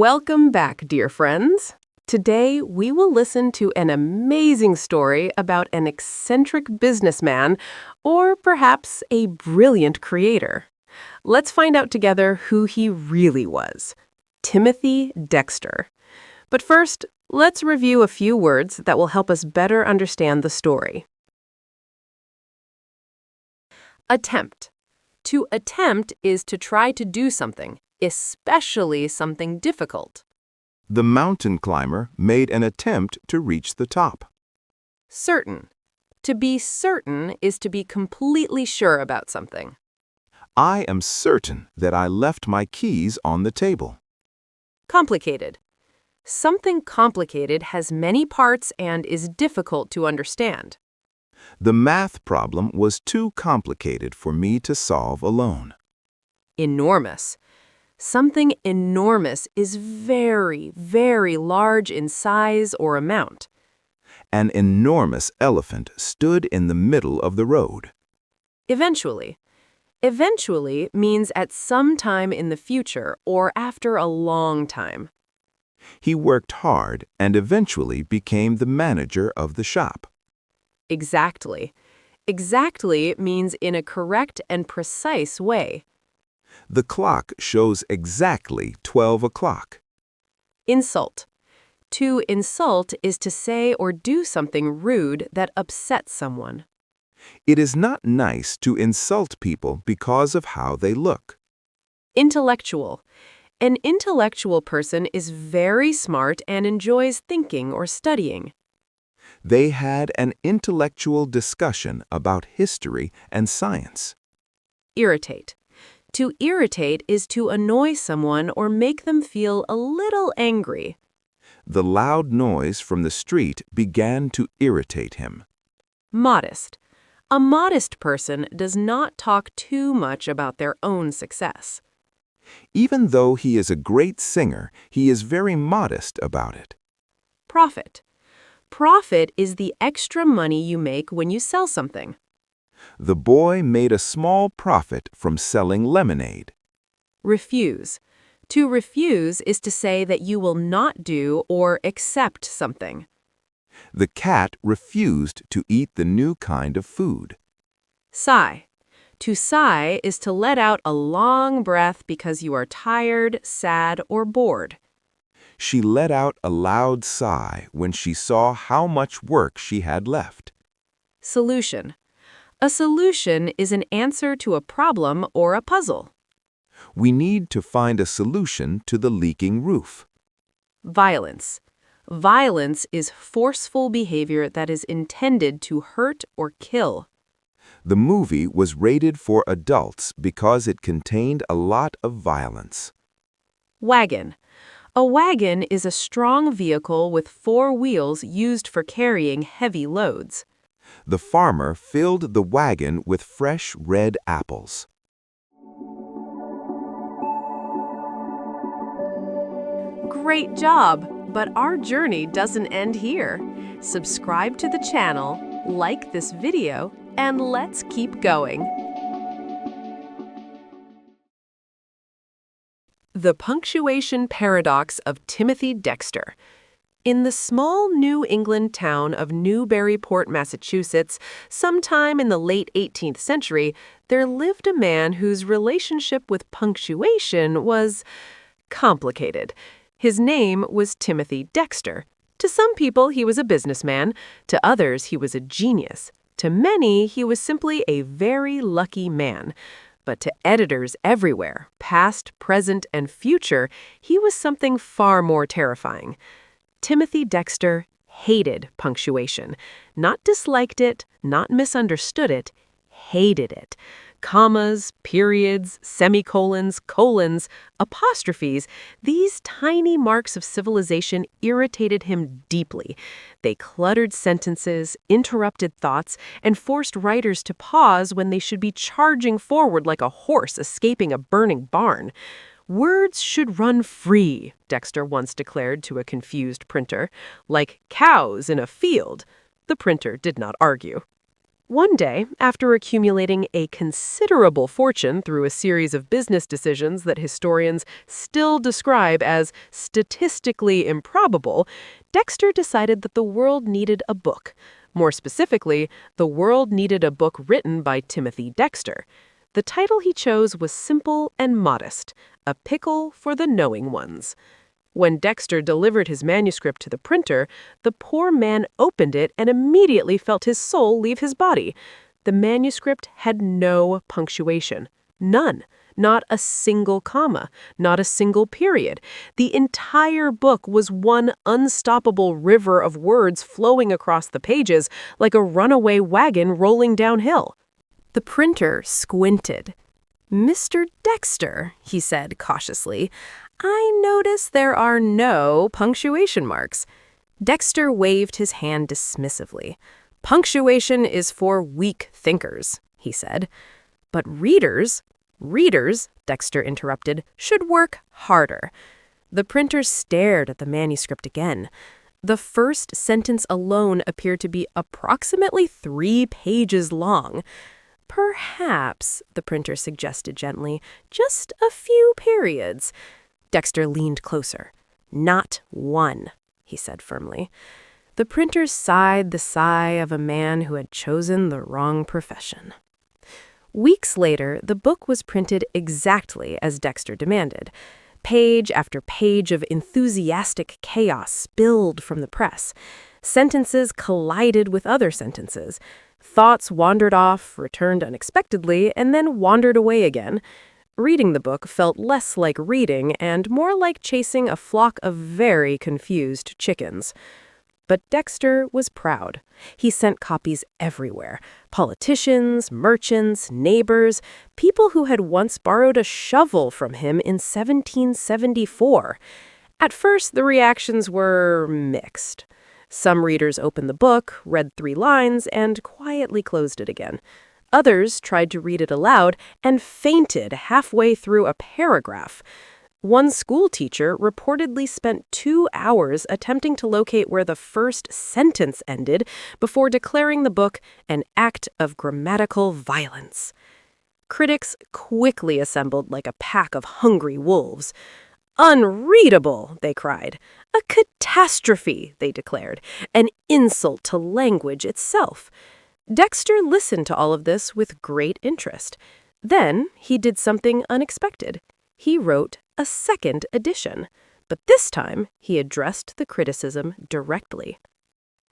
Welcome back, dear friends. Today, we will listen to an amazing story about an eccentric businessman, or perhaps a brilliant creator. Let's find out together who he really was. Timothy Dexter. But first, let's review a few words that will help us better understand the story. Attempt. To attempt is to try to do something, especially something difficult. The mountain climber made an attempt to reach the top. Certain. To be certain is to be completely sure about something. I am certain that I left my keys on the table. Complicated. Something complicated has many parts and is difficult to understand. The math problem was too complicated for me to solve alone. Enormous. Something enormous is very, very large in size or amount. An enormous elephant stood in the middle of the road. Eventually. Eventually means at some time in the future or after a long time. He worked hard and eventually became the manager of the shop. Exactly. Exactly means in a correct and precise way. The clock shows exactly 12 o'clock. Insult. To insult is to say or do something rude that upsets someone. It is not nice to insult people because of how they look. Intellectual. An intellectual person is very smart and enjoys thinking or studying. They had an intellectual discussion about history and science. Irritate. To irritate is to annoy someone or make them feel a little angry. The loud noise from the street began to irritate him. Modest. A modest person does not talk too much about their own success. Even though he is a great singer, he is very modest about it. Profit. Profit is the extra money you make when you sell something. The boy made a small profit from selling lemonade. Refuse. To refuse is to say that you will not do or accept something. The cat refused to eat the new kind of food. Sigh. To sigh is to let out a long breath because you are tired, sad, or bored. She let out a loud sigh when she saw how much work she had left. Solution. A solution is an answer to a problem or a puzzle. We need to find a solution to the leaking roof. Violence. Violence is forceful behavior that is intended to hurt or kill. The movie was rated for adults because it contained a lot of violence. Wagon. A wagon is a strong vehicle with 4 wheels used for carrying heavy loads. The farmer filled the wagon with fresh red apples. Great job! But our journey doesn't end here. Subscribe to the channel, like this video, and let's keep going. The Punctuation Paradox of Timothy Dexter. In the small New England town of Newburyport, Massachusetts, sometime in the late 18th century, there lived a man whose relationship with punctuation was complicated. His name was Timothy Dexter. To some people, he was a businessman. To others, he was a genius. To many, he was simply a very lucky man. But to editors everywhere, past, present, and future, he was something far more terrifying. Timothy Dexter hated punctuation. Not disliked it, not misunderstood it, hated it. Commas, periods, semicolons, colons, apostrophes, these tiny marks of civilization irritated him deeply. They cluttered sentences, interrupted thoughts, and forced writers to pause when they should be charging forward like a horse escaping a burning barn. Words should run free, Dexter once declared to a confused printer, like cows in a field. The printer did not argue. One day, after accumulating a considerable fortune through a series of business decisions that historians still describe as statistically improbable, Dexter decided that the world needed a book. More specifically, the world needed a book written by Timothy Dexter. The title he chose was simple and modest, A Pickle for the Knowing Ones. When Dexter delivered his manuscript to the printer, the poor man opened it and immediately felt his soul leave his body. The manuscript had no punctuation. None. Not a single comma. Not a single period. The entire book was one unstoppable river of words flowing across the pages like a runaway wagon rolling downhill. The printer squinted. "Mr. Dexter," he said cautiously, "I notice there are no punctuation marks." Dexter waved his hand dismissively. "Punctuation is for weak thinkers," he said. "But readers, Dexter interrupted, "should work harder." The printer stared at the manuscript again. The first sentence alone appeared to be approximately 3 pages long. "Perhaps," the printer suggested gently, "just a few periods." Dexter leaned closer. "Not one," he said firmly. The printer sighed the sigh of a man who had chosen the wrong profession. Weeks later, the book was printed exactly as Dexter demanded. Page after page of enthusiastic chaos spilled from the press. Sentences collided with other sentences. Thoughts wandered off, returned unexpectedly, and then wandered away again. Reading the book felt less like reading and more like chasing a flock of very confused chickens. But Dexter was proud. He sent copies everywhere. Politicians, merchants, neighbors, people who had once borrowed a shovel from him in 1774. At first, the reactions were mixed. Some readers opened the book, read 3 lines, and quietly closed it again. Others tried to read it aloud and fainted halfway through a paragraph. One school teacher reportedly spent 2 hours attempting to locate where the first sentence ended before declaring the book an act of grammatical violence. Critics quickly assembled like a pack of hungry wolves. "Unreadable," they cried. "A catastrophe," they declared. "An insult to language itself." Dexter listened to all of this with great interest. Then he did something unexpected. He wrote a second edition, but this time he addressed the criticism directly.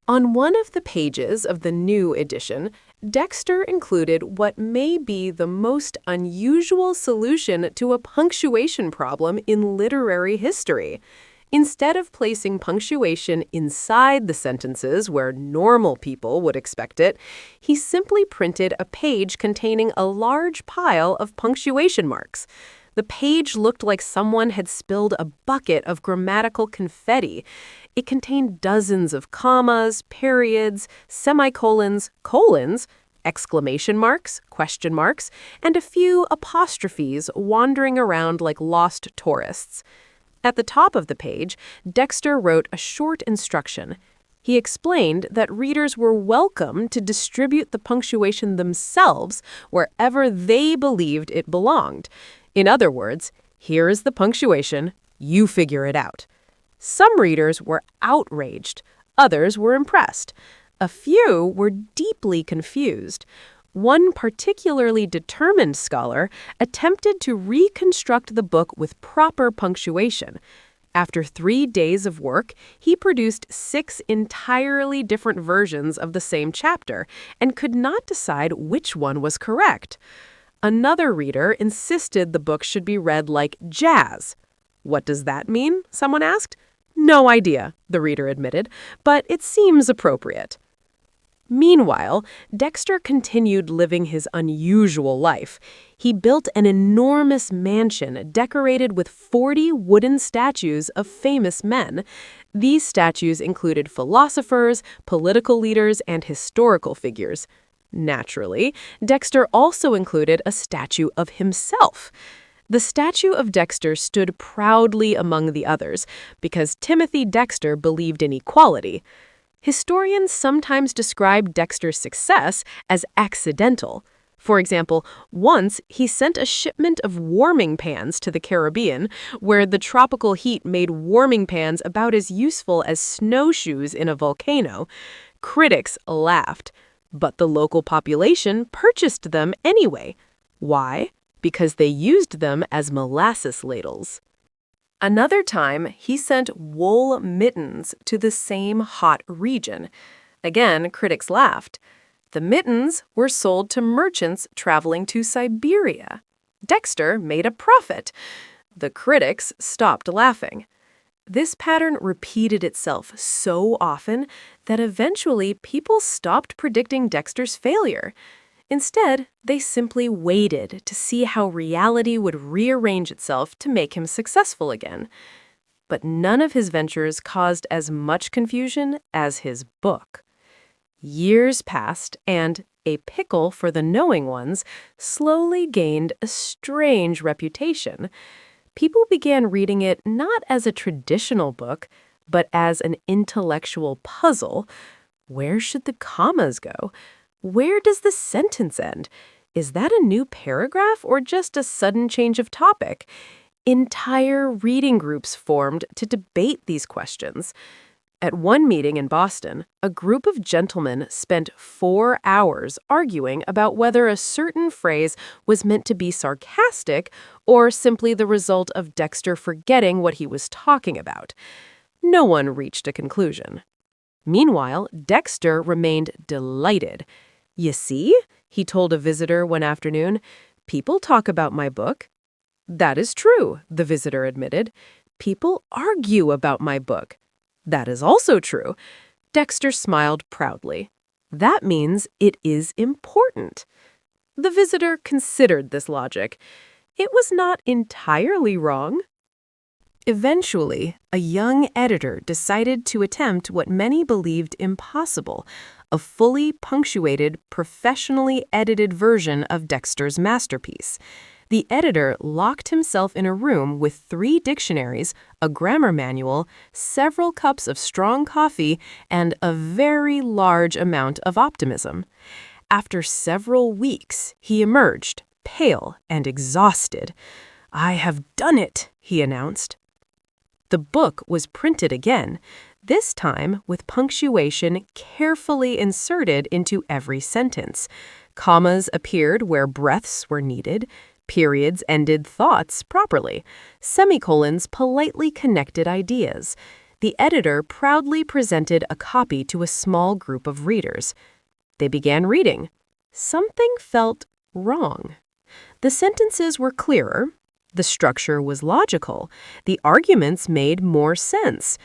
On one of the pages of the new edition, Dexter included what may be the most unusual solution to a punctuation problem in literary history. Instead of placing punctuation inside the sentences where normal people would expect it, he simply printed a page containing a large pile of punctuation marks. The page looked like someone had spilled a bucket of grammatical confetti. It contained dozens of commas, periods, semicolons, colons, exclamation marks, question marks, and a few apostrophes wandering around like lost tourists. At the top of the page, Dexter wrote a short instruction. He explained that readers were welcome to distribute the punctuation themselves wherever they believed it belonged. In other words, here is the punctuation, you figure it out. Some readers were outraged, others were impressed. A few were deeply confused. One particularly determined scholar attempted to reconstruct the book with proper punctuation. After 3 days of work, he produced 6 entirely different versions of the same chapter and could not decide which one was correct. Another reader insisted the book should be read like jazz. "What does that mean?" someone asked. "No idea," the reader admitted, "but it seems appropriate." Meanwhile, Dexter continued living his unusual life. He built an enormous mansion decorated with 40 wooden statues of famous men. These statues included philosophers, political leaders, and historical figures. Naturally, Dexter also included a statue of himself. The statue of Dexter stood proudly among the others because Timothy Dexter believed in equality. Historians sometimes describe Dexter's success as accidental. For example, once he sent a shipment of warming pans to the Caribbean, where the tropical heat made warming pans about as useful as snowshoes in a volcano. Critics laughed, but the local population purchased them anyway. Why? Because they used them as molasses ladles. Another time, he sent wool mittens to the same hot region. Again, critics laughed. The mittens were sold to merchants traveling to Siberia. Dexter made a profit. The critics stopped laughing. This pattern repeated itself so often that eventually people stopped predicting Dexter's failure. Instead, they simply waited to see how reality would rearrange itself to make him successful again. But none of his ventures caused as much confusion as his book. Years passed, and A Pickle for the Knowing Ones slowly gained a strange reputation. People began reading it not as a traditional book, but as an intellectual puzzle. Where should the commas go? Where does the sentence end? Is that a new paragraph or just a sudden change of topic? Entire reading groups formed to debate these questions. At one meeting in Boston, a group of gentlemen spent 4 hours arguing about whether a certain phrase was meant to be sarcastic or simply the result of Dexter forgetting what he was talking about. No one reached a conclusion. Meanwhile, Dexter remained delighted. "You see," he told a visitor one afternoon, "people talk about my book." "That is true," the visitor admitted. "People argue about my book." "That is also true." Dexter smiled proudly. "That means it is important." The visitor considered this logic. It was not entirely wrong. Eventually, a young editor decided to attempt what many believed impossible, a fully punctuated, professionally edited version of Dexter's masterpiece. The editor locked himself in a room with 3 dictionaries, a grammar manual, several cups of strong coffee, and a very large amount of optimism. After several weeks, he emerged, pale and exhausted. "I have done it," he announced. The book was printed again, this time with punctuation carefully inserted into every sentence. Commas appeared where breaths were needed. Periods ended thoughts properly. Semicolons politely connected ideas. The editor proudly presented a copy to a small group of readers. They began reading. Something felt wrong. The sentences were clearer. The structure was logical. The arguments made more sense.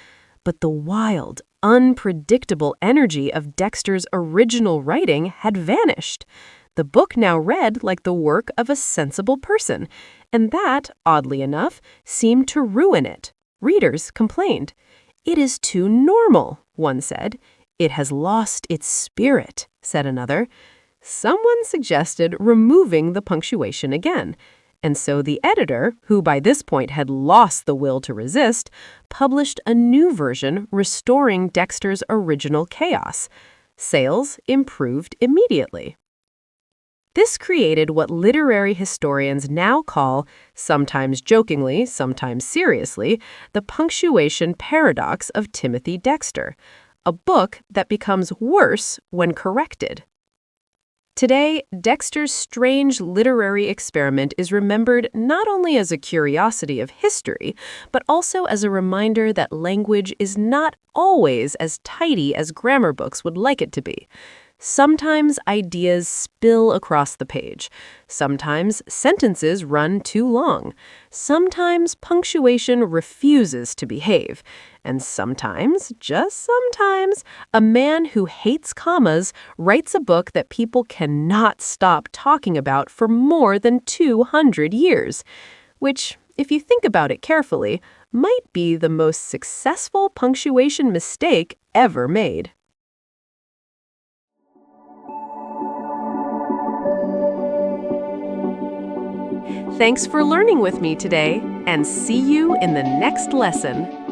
But the wild, unpredictable energy of Dexter's original writing had vanished. The book now read like the work of a sensible person, and that, oddly enough, seemed to ruin it. Readers complained. "It is too normal," one said. "It has lost its spirit," said another. Someone suggested removing the punctuation again. And so the editor, who by this point had lost the will to resist, published a new version restoring Dexter's original chaos. Sales improved immediately. This created what literary historians now call, sometimes jokingly, sometimes seriously, the punctuation paradox of Timothy Dexter, a book that becomes worse when corrected. Today, Dexter's strange literary experiment is remembered not only as a curiosity of history, but also as a reminder that language is not always as tidy as grammar books would like it to be. Sometimes ideas spill across the page. Sometimes sentences run too long. Sometimes punctuation refuses to behave. And sometimes, just sometimes, a man who hates commas writes a book that people cannot stop talking about for more than 200 years, which, if you think about it carefully, might be the most successful punctuation mistake ever made. Thanks for learning with me today, and see you in the next lesson.